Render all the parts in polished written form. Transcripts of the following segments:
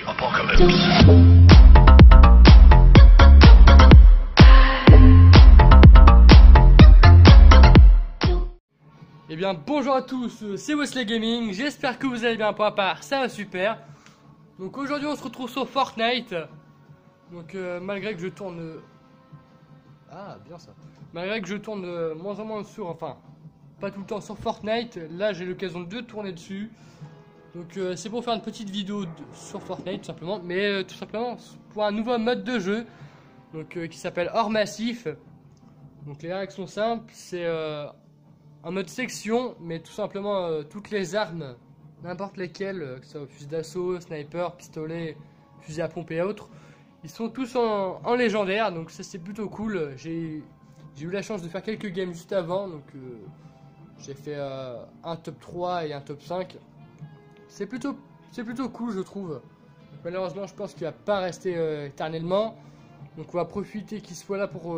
Eh bien bonjour à tous, c'est Wesley Gaming, j'espère que vous allez bien pour ma part, ça va super. Donc aujourd'hui on se retrouve sur Fortnite. Donc malgré que je tourne... Ah bien ça. Malgré que je tourne moins en moins sur... Enfin, pas tout le temps sur Fortnite, là j'ai l'occasion de tourner dessus. Donc c'est pour faire une petite vidéo sur Fortnite tout simplement. Mais tout simplement pour un nouveau mode de jeu. Donc qui s'appelle Hors Massif. Donc les règles sont simples, c'est... en mode section, mais tout simplement toutes les armes, n'importe lesquelles, que ce soit fusil d'assaut, sniper, pistolet, fusil à pompe et autres, ils sont tous en légendaire, donc ça c'est plutôt cool. J'ai eu la chance de faire quelques games juste avant, donc j'ai fait un top 3 et un top 5. C'est plutôt cool je trouve. Malheureusement je pense qu'il va pas rester éternellement, donc on va profiter qu'il soit là pour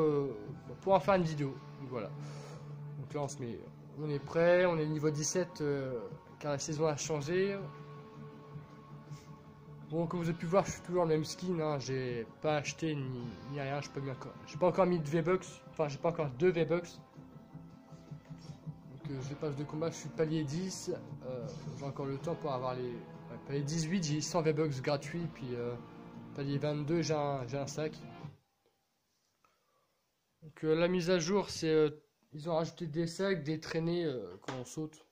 en faire une vidéo. Donc voilà. Donc là on est prêt, on est niveau 17 car la saison a changé. Bon, comme vous avez pu voir, je suis toujours le même skin, hein. J'ai pas acheté ni rien, j'ai pas encore mis de V-Bucks, enfin j'ai pas encore 2 V-Bucks. Donc je passe de combat, je suis palier 10, j'ai encore le temps pour avoir les palier 18, j'ai 100 V-Bucks gratuits, puis palier 22 j'ai un sac. Donc la mise à jour c'est... ils ont rajouté des sacs, des traînées quand on saute.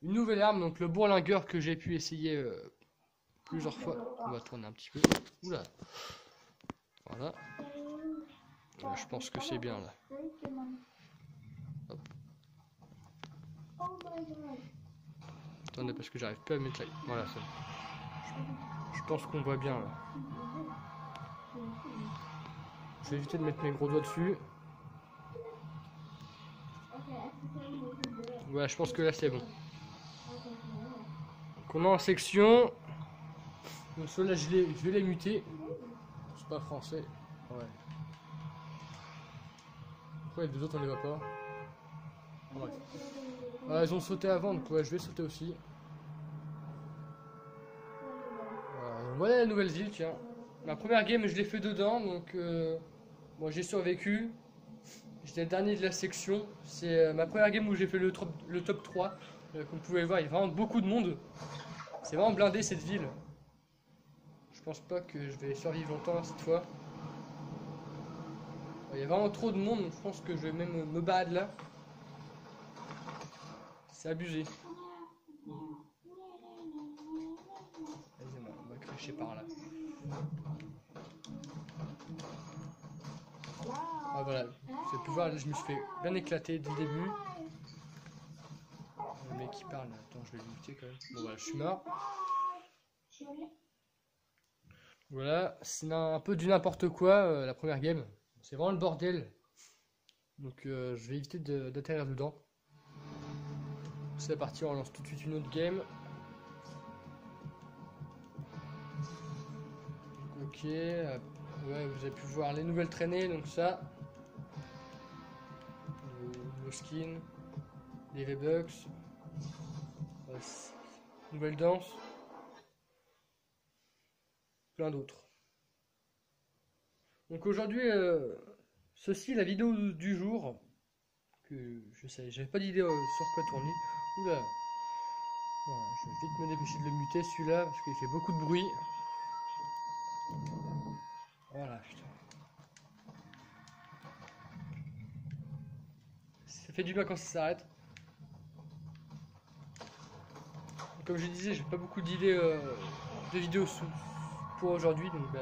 Une nouvelle arme, donc le bourlingueur que j'ai pu essayer plusieurs fois. On va tourner un petit peu. Oula. Voilà. Là, je pense que c'est bien là. Hop. Attendez parce que j'arrive pas à mettre la... Voilà, ça. Je pense qu'on voit bien là. Je vais éviter de mettre mes gros doigts dessus. Ouais, je pense que là c'est bon. Donc on est en section. Donc ceux-là je vais les muter. C'est pas français. Ouais. Pourquoi les deux autres on les voit pas? Bref. Ah, ils ont sauté avant, donc ouais, je vais sauter aussi. Voilà la nouvelle ville, tiens. Ma première game je l'ai fait dedans, donc bon, j'ai survécu. J'étais le dernier de la section. C'est ma première game où j'ai fait le top 3. Comme vous pouvez voir, il y a vraiment beaucoup de monde. C'est vraiment blindé cette ville. Je pense pas que je vais survivre longtemps cette fois. Il y a vraiment trop de monde, donc je pense que je vais même me battre là. C'est abusé. Vas-y, on va cracher par là. Ah voilà, vous avez pu voir, là, je me suis fait bien éclater dès le début. Le mec qui parle, attends, je vais le muter quand même. Bon voilà, je suis mort. Voilà, c'est un peu du n'importe quoi la première game. C'est vraiment le bordel. Donc je vais éviter d'atterrir dedans. C'est parti, on lance tout de suite une autre game. Ok, ouais, vous avez pu voir les nouvelles traînées, donc ça. Nos skins, les V-Bucks, nouvelle danse, plein d'autres. Donc aujourd'hui, ceci est la vidéo du jour. Que je sais, j'avais pas d'idée sur quoi tourner. Oula, voilà, je vais vite me dépêcher de le muter celui-là parce qu'il fait beaucoup de bruit. Voilà, putain. Ça fait du bien quand ça s'arrête. Comme je disais, j'ai pas beaucoup d'idées de vidéos pour aujourd'hui, donc bah,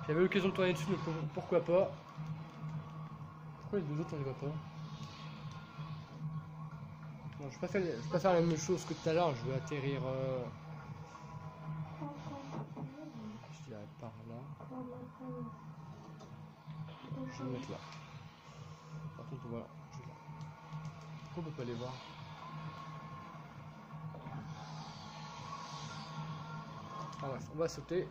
j'avais l'occasion de tourner dessus, donc pourquoi pas. Pourquoi les deux autres on les voit pas? Non, je vais pas faire la même chose que tout à l'heure, je vais atterrir. Je dirais par là. Je vais me mettre là. Par contre, voilà, je vais là. Pourquoi on peut pas les voir? Ah bref, on va sauter.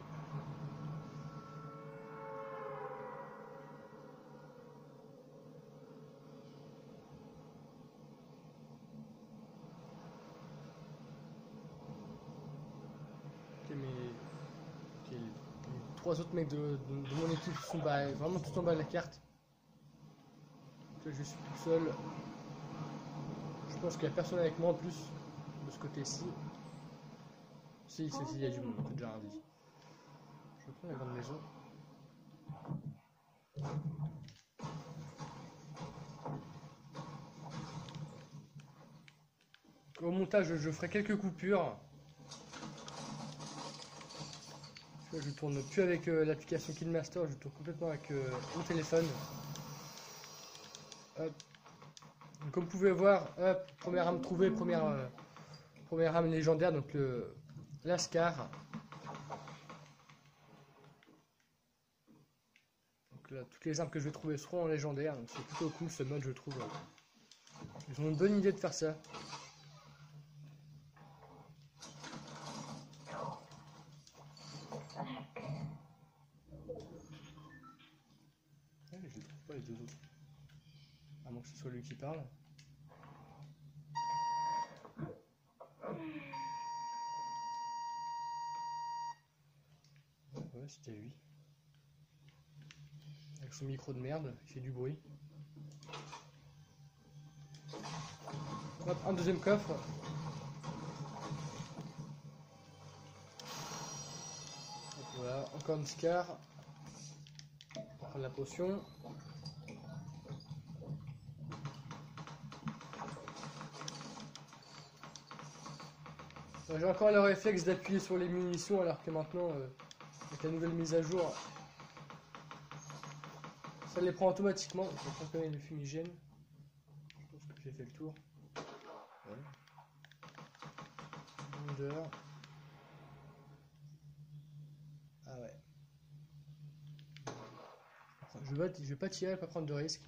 3 autres mecs de mon équipe sont vraiment tout en bas de la carte. Là, je suis tout seul. Je pense qu'il n'y a personne avec moi en plus de ce côté-ci. Si, il y a du monde, c'est déjà indice. Je prends la grande maison. Au montage, je ferai quelques coupures. Je tourne plus avec l'application KineMaster, je tourne complètement avec mon téléphone. Hop. Donc, comme vous pouvez voir, hop, première arme trouvée, première arme légendaire, donc le Lascar. Donc là, toutes les armes que je vais trouver seront en légendaire, donc c'est plutôt cool ce mode, je trouve. Ils ont une bonne idée de faire ça. Je les trouve pas les deux autres. À moins que ce soit lui qui parle. Ouais, c'était lui. Avec son micro de merde, il fait du bruit. Hop, un deuxième coffre. Hop, voilà, encore une scar. On va prendre la potion. J'ai encore le réflexe d'appuyer sur les munitions alors que maintenant, avec la nouvelle mise à jour, ça les prend automatiquement. Je vais prendre quand même le fumigène. Je pense que j'ai fait le tour. Ouais. Wonder. Ah ouais. Je vais pas tirer, pas prendre de risque.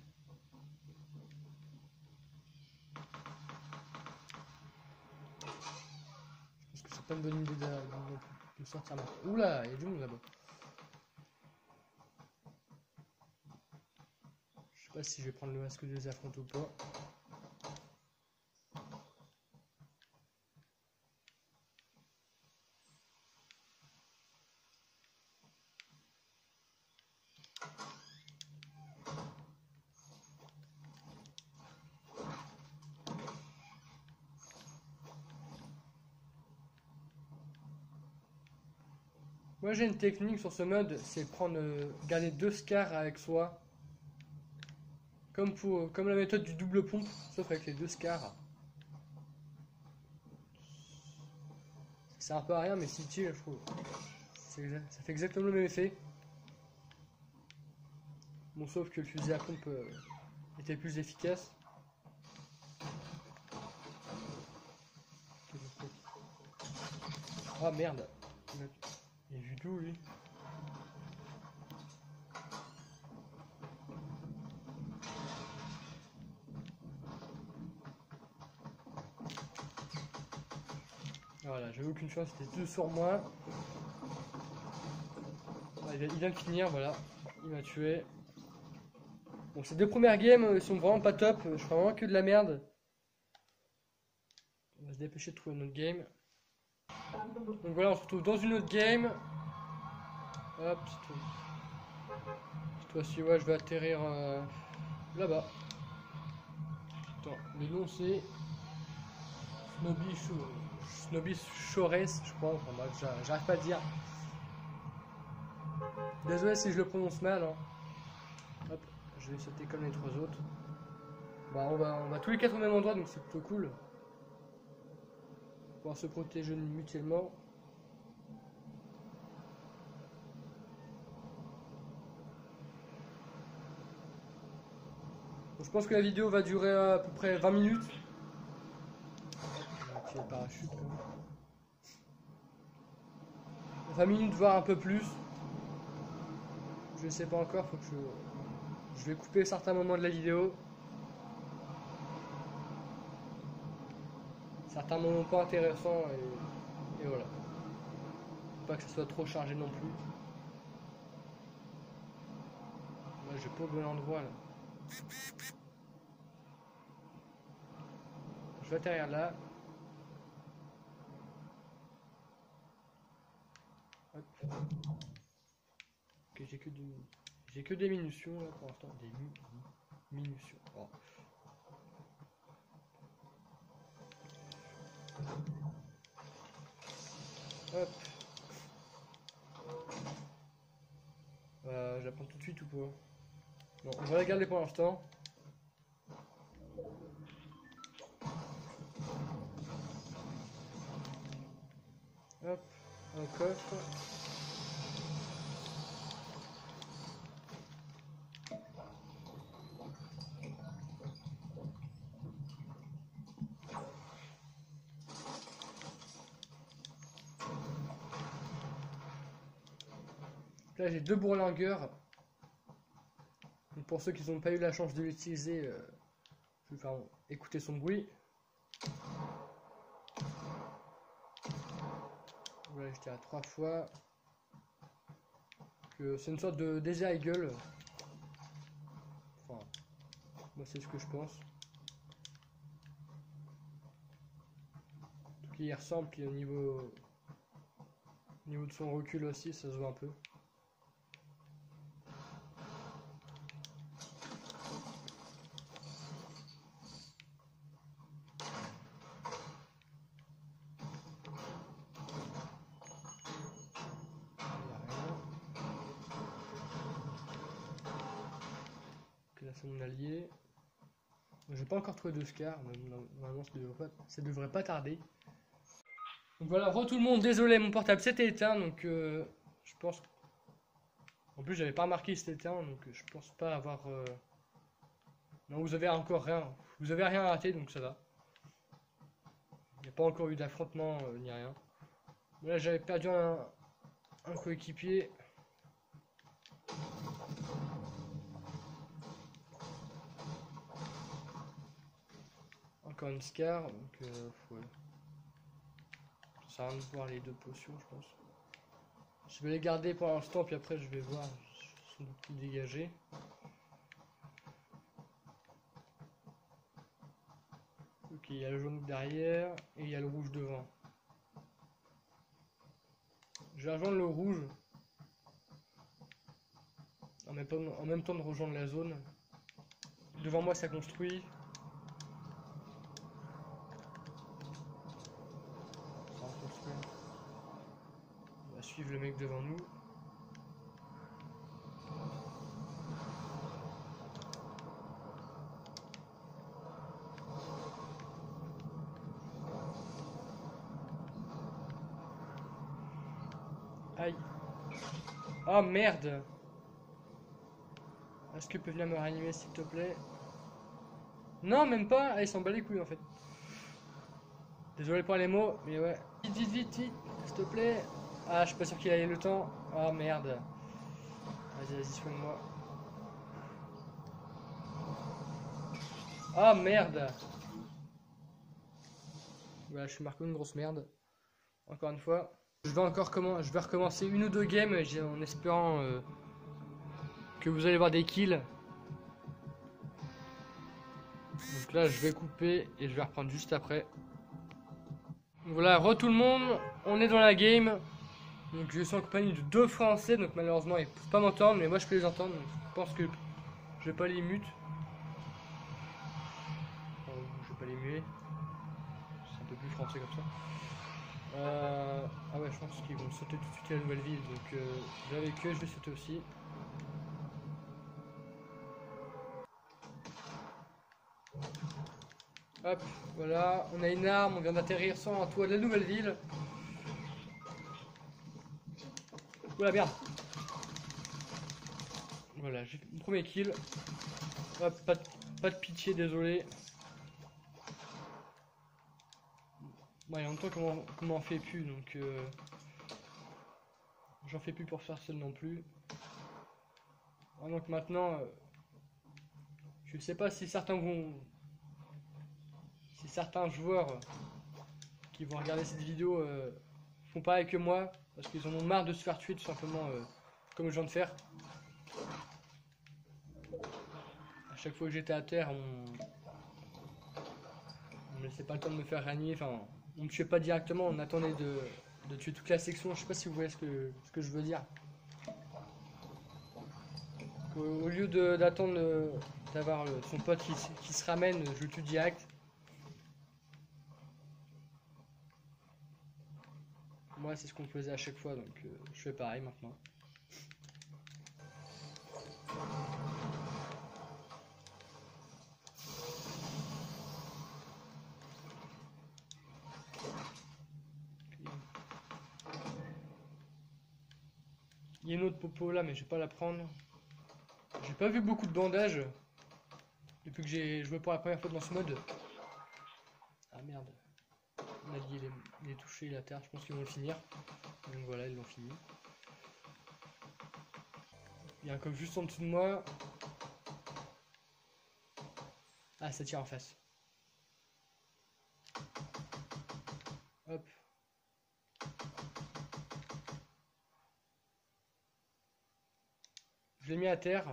C'est pas une bonne idée de sortir maintenant. Oula, il y a du monde là-bas. Je sais pas si je vais prendre le masque des affrontes ou pas. Moi j'ai une technique sur ce mode, c'est prendre garder 2 scars avec soi. Comme la méthode du double pompe, sauf avec les 2 scars. Ça sert un peu à rien, mais si tu je trouve. Ça fait exactement le même effet. Bon, sauf que le fusil à pompe était plus efficace. Ah merde. Il est vu d'où lui? Voilà, j'avais aucune chance, c'était 2 sur moi. Ah, il vient de finir, voilà. Il m'a tué. Bon, ces 2 premières games sont vraiment pas top. Je fais vraiment que de la merde. On va se dépêcher de trouver une autre game. Donc voilà, on se retrouve dans une autre game. Hop, cette fois-ci, ouais, je vais atterrir là-bas. Attends, le nom c'est Snobby Shores, je crois. Enfin bref, j'arrive pas à le dire. Désolé si je le prononce mal. Hein. Hop, je vais sauter comme les 3 autres. Bah, on va tous les 4 au même endroit, donc c'est plutôt cool. Pouvoir se protéger mutuellement. Donc, je pense que la vidéo va durer à peu près 20 minutes. On va activer le parachute. 20 minutes, voire un peu plus. Je ne sais pas encore, faut que je vais couper certains moments de la vidéo. Certains moments pas intéressants et voilà. Faut pas que ce soit trop chargé non plus. Moi j'ai pas au bon endroit là. Je vais atterrir là. Hop. que j'ai que des munitions là pour l'instant, des munitions. Oh. Hop. Je la prends tout de suite ou pas? Non, on va la garder pour l'instant. Hop, un coffre. Là j'ai 2 bourlingueurs. Donc, pour ceux qui n'ont pas eu la chance de l'utiliser, je vais faire écouter son bruit. Voilà, je tire à 3 fois. C'est une sorte de Desert Eagle. Enfin, moi c'est ce que je pense. Tout qui y ressemble, puis au niveau de son recul aussi, ça se voit un peu. Là c'est mon allié. J'ai pas encore trouvé de scar, mais normalement ça devrait pas tarder. Donc voilà, tout le monde, désolé, mon portable s'était éteint, donc je pense. En plus j'avais pas remarqué que c'était éteint, donc je pense pas avoir. Non, vous avez encore rien. Vous avez rien raté, donc ça va. Il n'y a pas encore eu d'affrontement ni rien. Là j'avais perdu un coéquipier. Encore une scar, donc ouais. Ça sert à rien de voir les 2 potions, je pense. Je vais les garder pour l'instant, puis après je vais voir sans doute plus dégagé. Ok, il y a le jaune derrière et il y a le rouge devant. Je vais rejoindre le rouge en même temps de rejoindre la zone. Devant moi ça construit. On va suivre le mec devant nous. Aïe. Oh merde. Est-ce que tu peux venir me réanimer s'il te plaît? Non, même pas. Ah, il s'en bat les couilles en fait. Désolé pour les mots, mais ouais. Vite, vite, vite, vite, s'il te plaît. Ah, je suis pas sûr qu'il ait le temps. Ah merde. Vas-y, vas-y, soigne-moi. Ah merde. Voilà, je suis marqué une grosse merde. Encore une fois. Je vais recommencer 1 ou 2 games en espérant que vous allez voir des kills. Donc là je vais couper et je vais reprendre juste après. Voilà, tout le monde, on est dans la game. Donc je suis en compagnie de 2 Français, donc malheureusement ils ne peuvent pas m'entendre, mais moi je peux les entendre. Donc je pense que je vais pas les mute. Enfin, je vais pas les muer. C'est un peu plus français comme ça. Ah ouais, je pense qu'ils vont sauter tout de suite à la nouvelle ville, donc je vais avec eux, je vais sauter aussi. Hop, voilà, on a une arme, on vient d'atterrir sur un toit de la nouvelle ville. Oula merde. Voilà, j'ai mon premier kill. Hop, pas de pitié, désolé. Bon, il y a longtemps qu'on m'en fait plus, donc j'en fais plus pour faire seul non plus. Ah, donc maintenant, je sais pas si certains joueurs qui vont regarder cette vidéo font pareil que moi, parce qu'ils en ont marre de se faire tuer tout simplement comme je viens de faire. À chaque fois que j'étais à terre, on me laissait pas le temps de me faire régner, enfin on me tuait pas directement, on attendait de tuer toute la section. Je sais pas si vous voyez ce que je veux dire. Au lieu d'attendre d'avoir son pote qui se ramène, je le tue direct. Moi, c'est ce qu'on faisait à chaque fois, donc je fais pareil maintenant. Il y a une autre popo là, mais je vais pas la prendre. J'ai pas vu beaucoup de bandages depuis que j'ai joué pour la première fois dans ce mode. Ah merde. On a dit les toucher la terre, je pense qu'ils vont le finir. Donc voilà, ils l'ont fini. Il y a un coffre juste en dessous de moi. Ah, ça tire en face. Hop. Je l'ai mis à terre.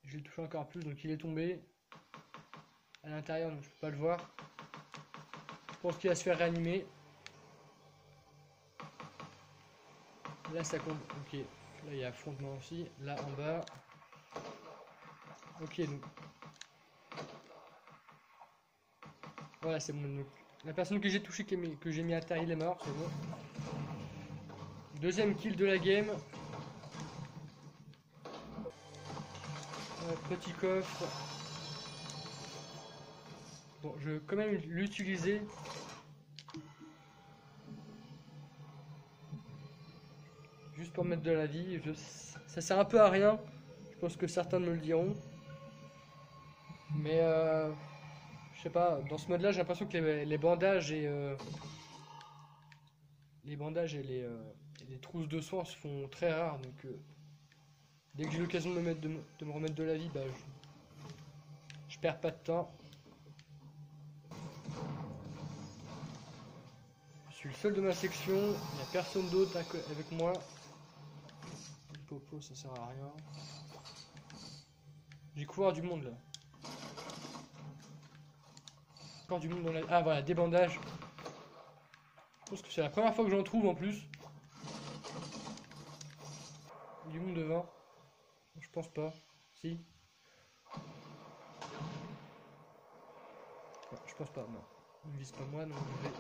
Je l'ai touché encore plus, donc il est tombé. À l'intérieur, donc je peux pas le voir. Je pense qu'il va se faire réanimer. Là, ça compte. Ok. Là, il y a affrontement aussi. Là, en bas. Ok, donc. Voilà, c'est bon. Donc, la personne que j'ai touché, que j'ai mis à terre, il est mort. C'est bon. Deuxième kill de la game. Petit coffre. Bon, je vais quand même l'utiliser. Juste pour mettre de la vie. Ça sert un peu à rien. Je pense que certains me le diront. Mais je sais pas, dans ce mode là j'ai l'impression que les bandages et les trousses de soins se font très rares. Donc dès que j'ai l'occasion de me remettre de la vie, bah je perds pas de temps. Je suis le seul de ma section, il n'y a personne d'autre avec moi. Le popo ça sert à rien. J'ai couvert du monde là. Encore du monde dans la... Ah voilà, des bandages. Je pense que c'est la première fois que j'en trouve en plus. Du monde devant. Je pense pas. Si. Non, je pense pas, non. Ne vise pas moi, non. Je vais...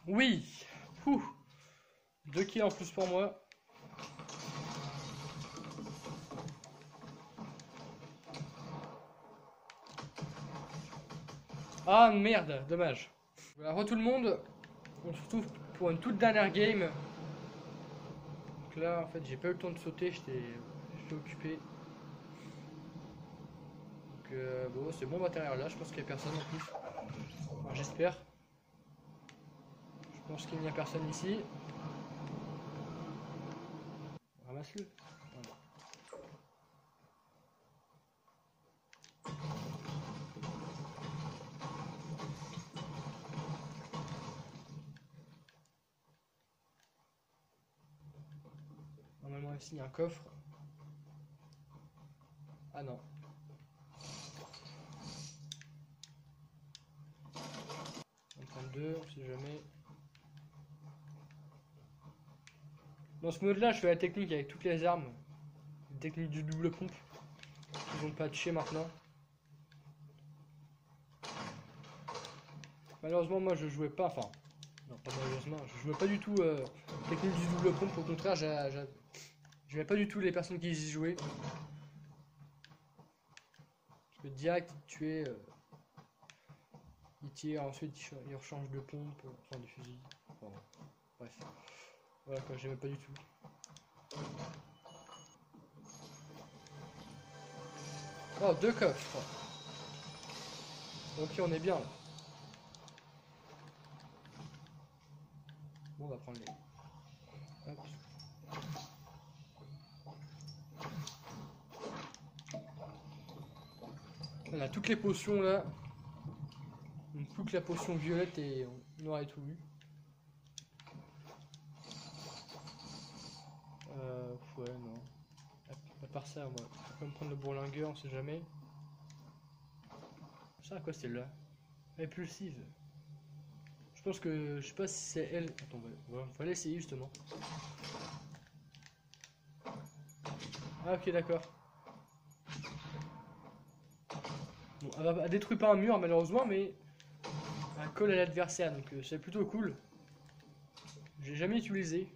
Oui. Ouh. 2 kills en plus pour moi. Ah merde, dommage. Voilà, re tout le monde. On se retrouve pour une toute dernière game. Donc là, en fait, j'ai pas eu le temps de sauter, j'étais occupé. Donc bon, c'est bon matériel là, je pense qu'il y a personne en plus. Enfin, j'espère. Je pense qu'il n'y a personne ici. Ramasse-le. Voilà. Normalement ici il y a un coffre. Ah non. On prend deux, on sait jamais. Dans ce mode là, je fais la technique avec toutes les armes. La technique du double pompe. Ils vont patcher maintenant. Malheureusement, moi je jouais pas. Enfin, non, pas malheureusement. Je jouais pas du tout technique du double pompe. Au contraire, j'aimais pas du tout les personnes qui y jouaient. Parce que direct, il tuait. Il tire, ensuite il rechange de pompe. Enfin, de fusil. Enfin, bref. Voilà quoi, j'aimais pas du tout. Oh, 2 coffres. Ok, on est bien là. Bon, on va prendre les. Hop. On a toutes les potions là. Donc plus que la potion violette et on aurait tout eu. Ouais, non. À part ça, on va me prendre le bourlingueur, on sait jamais. Ça à quoi c'est là? Impulsive. Je pense que. Je sais pas si c'est elle. Attends, on va l'essayer justement. Ah, ok, d'accord. Bon, elle détruit pas un mur malheureusement, mais elle colle à l'adversaire, donc c'est plutôt cool. J'ai jamais utilisé.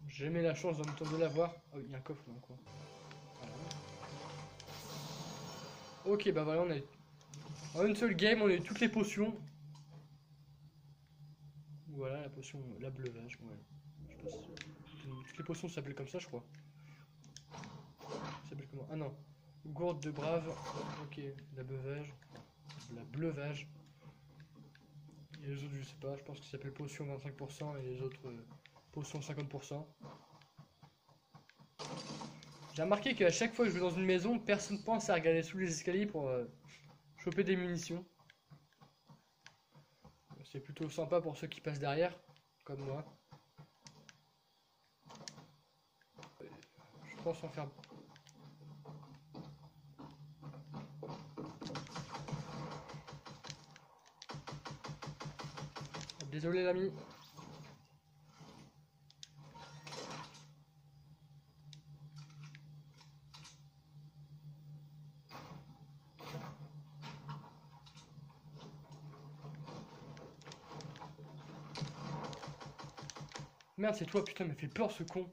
J'ai jamais la chance de l'avoir. Oh, il y a un coffre dans le coin. Voilà. Ok, bah voilà, on a eu. En une seule game, on a eu toutes les potions. Voilà, la potion, la bleuvage, ouais. Je sais pas si... Toutes les potions s'appellent comme ça, je crois. Ça s'appelle comment? Ah non. Gourde de brave. Ok, la bleuvage. La bleuvage. Et les autres, je sais pas, je pense que ça s'appelle potion 25% et les autres potion 50%. J'ai remarqué qu'à chaque fois que je vais dans une maison, personne pense à regarder sous les escaliers pour choper des munitions. C'est plutôt sympa pour ceux qui passent derrière, comme moi. Je pense en faire. Désolé l'ami. Merde, c'est toi, putain, il m'a fait peur ce con.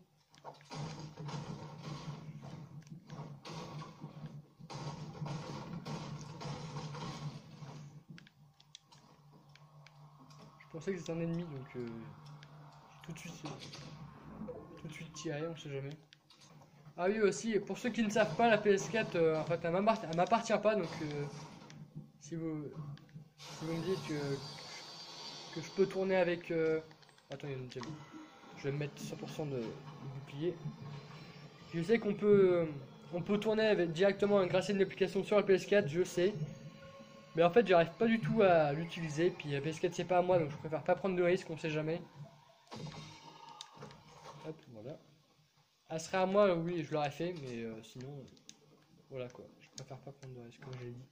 Je pensais que c'était un ennemi, donc tout de suite tiré, on sait jamais. Ah oui aussi, pour ceux qui ne savent pas, la PS4, en fait, elle m'appartient pas, donc si vous me dites que je peux tourner avec... Attends, il y a une deuxième. Je vais me mettre 100% de bouclier. Je sais qu'on peut, on peut tourner directement grâce à une application sur la PS4, je sais. Mais en fait, j'arrive pas du tout à l'utiliser. Puis la PS4, c'est pas à moi, donc je préfère pas prendre de risques, on sait jamais. Hop, voilà. Elle serait à moi, oui, je l'aurais fait, mais sinon, voilà quoi. Je préfère pas prendre de risques, comme j'ai dit.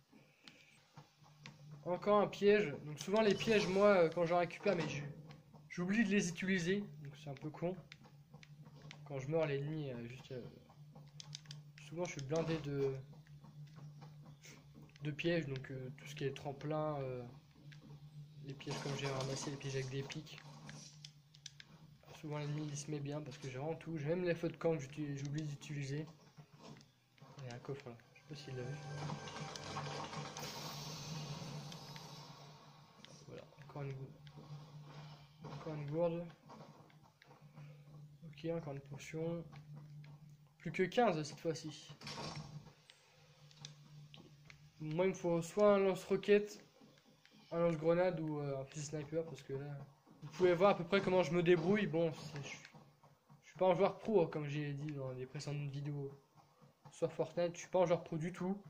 Encore un piège. Donc souvent les pièges, moi, quand j'en récupère, mais j'oublie de les utiliser, donc c'est un peu con. Quand je meurs, l'ennemi, juste... souvent je suis blindé de pièges, donc tout ce qui est tremplin, les pièges comme j'ai ramassé, les pièges avec des pics. Souvent l'ennemi il se met bien parce que j'ai vraiment tout. J'ai même les feux de camp que j'oublie d'utiliser. Il y a un coffre là, je sais pas s'il l'a vu. Voilà, encore une gourde. Encore une gourde. Ok, encore une potion. Plus que 15 cette fois-ci. Moi il me faut soit un lance-roquette, un lance-grenade ou un fusil sniper parce que là... Vous pouvez voir à peu près comment je me débrouille. Bon, je suis pas un joueur pro hein, comme j'ai dit dans les précédentes vidéos sur Fortnite. Je suis pas un joueur pro du tout.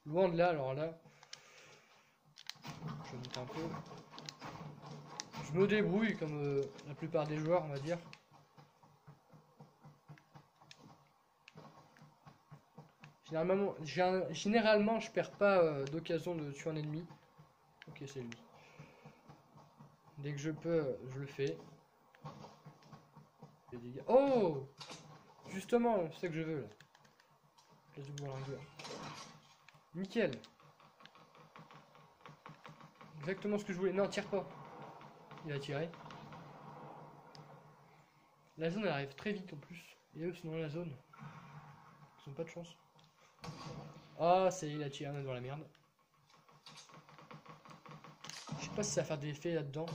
Loin de là, alors là... Je vais monter un peu. Je me débrouille comme la plupart des joueurs, on va dire. Généralement, je perds pas d'occasion de tuer un ennemi. Ok, c'est lui. Dès que je peux, je le fais. Les dégâts. Oh! Justement, c'est ça que je veux là. Place de bourlingueur. Nickel. Exactement ce que je voulais. Non, tire pas. Il a tiré. La zone elle arrive très vite en plus. Et eux sont dans la zone. Ils ont pas de chance. Ah, c'est il a tiré, on est dans la merde. Je sais pas si ça va faire des effets là-dedans.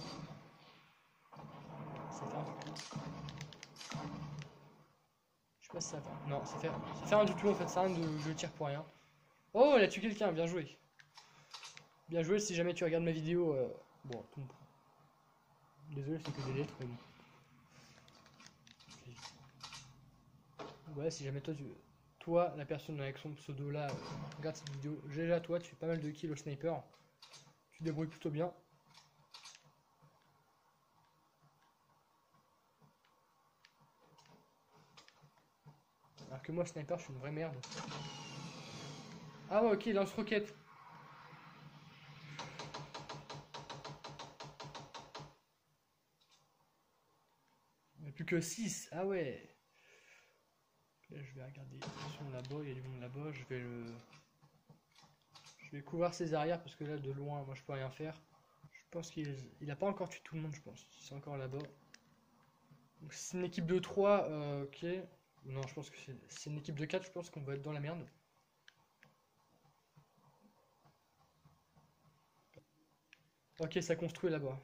Ça fait un peu. Je sais pas si ça va faire. Non, ça fait rien du tout en fait, ça rien de je tire pour rien. Oh, il a tué quelqu'un, bien joué. Bien joué si jamais tu regardes ma vidéo. Bon, désolé, c'est que des lettres, mais bon. Voilà, si jamais toi, la personne avec son pseudo là, regarde cette vidéo, déjà toi, tu fais pas mal de kills au sniper. Tu te débrouilles plutôt bien. Alors que moi, sniper, je suis une vraie merde. Ah ouais, ok, lance-roquette. Il n'y a plus que 6. Ah ouais. Là, je vais regarder. Attention là-bas, il y a du monde là-bas. Je vais couvrir ses arrières parce que là, de loin, moi, je peux rien faire. Je pense qu'il a pas encore tué tout le monde, je pense. C'est encore là-bas. Donc, c'est une équipe de 3. Ok. Non, je pense que c'est une équipe de 4. Je pense qu'on va être dans la merde. Ok, ça construit là-bas.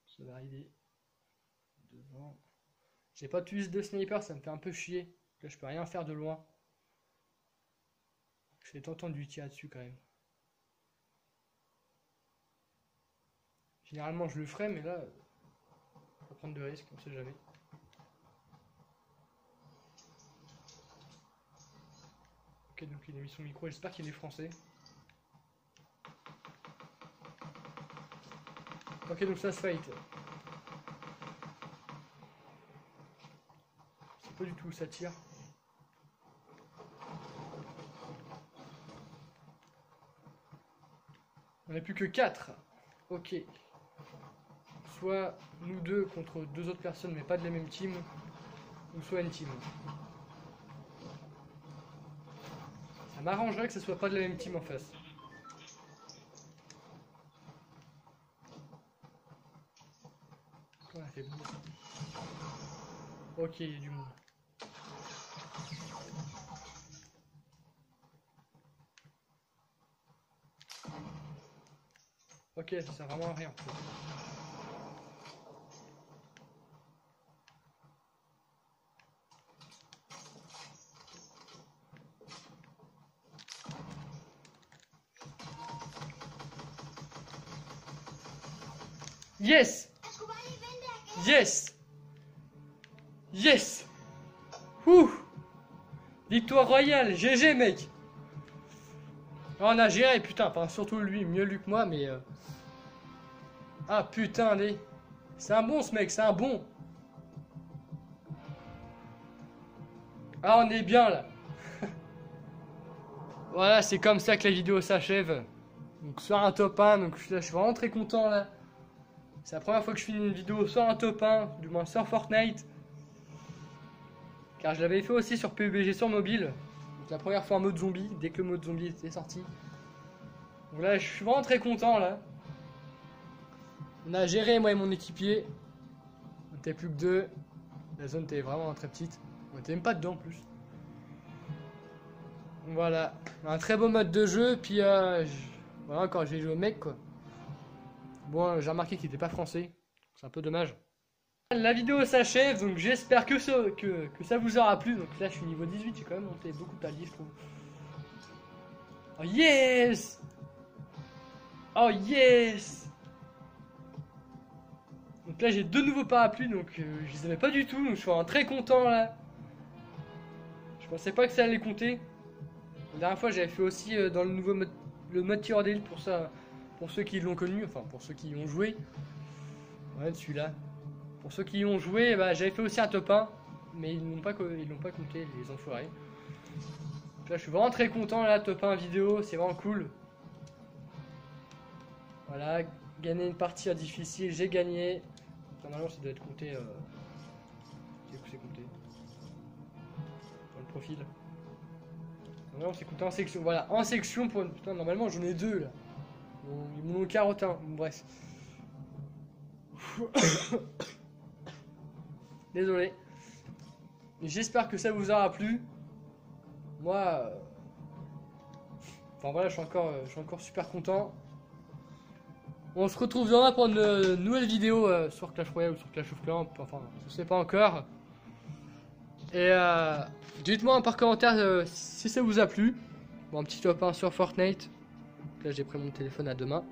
Ça va arriver. Devant. J'ai pas de de sniper, ça me fait un peu chier. Là, je peux rien faire de loin. J'ai tenté du tir dessus quand même. Généralement, je le ferais, mais là, faut pas prendre de risques, on sait jamais. Ok, donc il a mis son micro, j'espère qu'il est français. Ok, donc ça se fight. C'est pas du tout où ça tire. On n'a plus que 4. Ok. Soit nous deux contre 2 autres personnes, mais pas de la même team. Ou soit une team. Ça m'arrangerait que ce soit pas de la même team en face. On a fait bon. Ok, il y a du monde. Ok, ça sert vraiment à rien. Yes! Yes! Yes! Ouh! Victoire royale! GG, mec! On a géré, putain, enfin, surtout lui, mieux lui que moi, mais... Ah, putain, allez! C'est un bon, ce mec, c'est un bon! Ah, on est bien, là! Voilà, c'est comme ça que la vidéo s'achève. Donc, sur un top 1, donc je suis vraiment très content, là. C'est la première fois que je finis une vidéo sur un top 1, du moins sur Fortnite. Car je l'avais fait aussi sur PUBG sur mobile. Donc la première fois en mode zombie, dès que le mode zombie était sorti. Donc là, je suis vraiment très content là. On a géré, moi et mon équipier. On était plus que 2. La zone était vraiment très petite. On était même pas dedans en plus. Donc voilà, un très beau mode de jeu. Puis voilà, encore j'ai joué au mec quoi. Bon, j'ai remarqué qu'il était pas français. C'est un peu dommage. La vidéo s'achève, donc j'espère que ça vous aura plu. Donc là je suis niveau 18, j'ai quand même monté beaucoup de paliers je trouve. Oh yes! Oh yes! Donc là j'ai 2 nouveaux parapluies, donc je les avais pas du tout, donc je suis vraiment très content là. Je pensais pas que ça allait compter. La dernière fois j'avais fait aussi dans le nouveau mode, le mode tireur d'élite pour ça, pour ceux qui l'ont connu, enfin pour ceux qui y ont joué. Ouais, celui-là. Pour ceux qui y ont joué, bah, j'avais fait aussi un top 1, mais ils l'ont pas compté, les enfoirés. Donc là, je suis vraiment très content, là, top 1 vidéo, c'est vraiment cool. Voilà, gagner une partie difficile, j'ai gagné. Normalement, ça doit être compté. C'est compté. Dans le profil. Normalement, c'est compté en section. Voilà, en section pour une. Putain, normalement, j'en ai 2 là. Bon, ils m'ont carotte un, bref. Désolé. J'espère que ça vous aura plu. Moi, enfin voilà, je suis encore super content. On se retrouve demain pour une nouvelle vidéo sur Clash Royale ou sur Clash of Clans. Enfin, je sais pas encore. Et dites-moi par commentaire si ça vous a plu. Bon, un petit top 1 sur Fortnite. Là, j'ai pris mon téléphone à demain.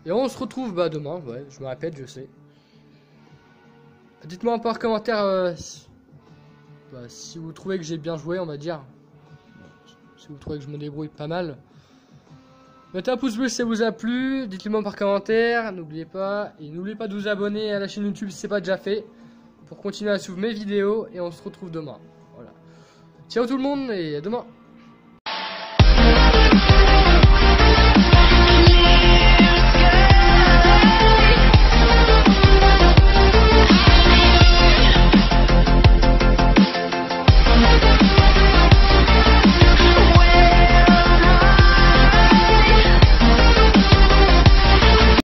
Et on se retrouve demain. Ouais, je me répète, je sais. Dites-moi un peu en commentaire si vous trouvez que j'ai bien joué, on va dire. Si vous trouvez que je me débrouille pas mal. Mettez un pouce bleu si ça vous a plu. Dites-le moi par commentaire. N'oubliez pas. Et n'oubliez pas de vous abonner à la chaîne YouTube si c'est pas déjà fait. Pour continuer à suivre mes vidéos. Et on se retrouve demain. Voilà. Ciao tout le monde et à demain.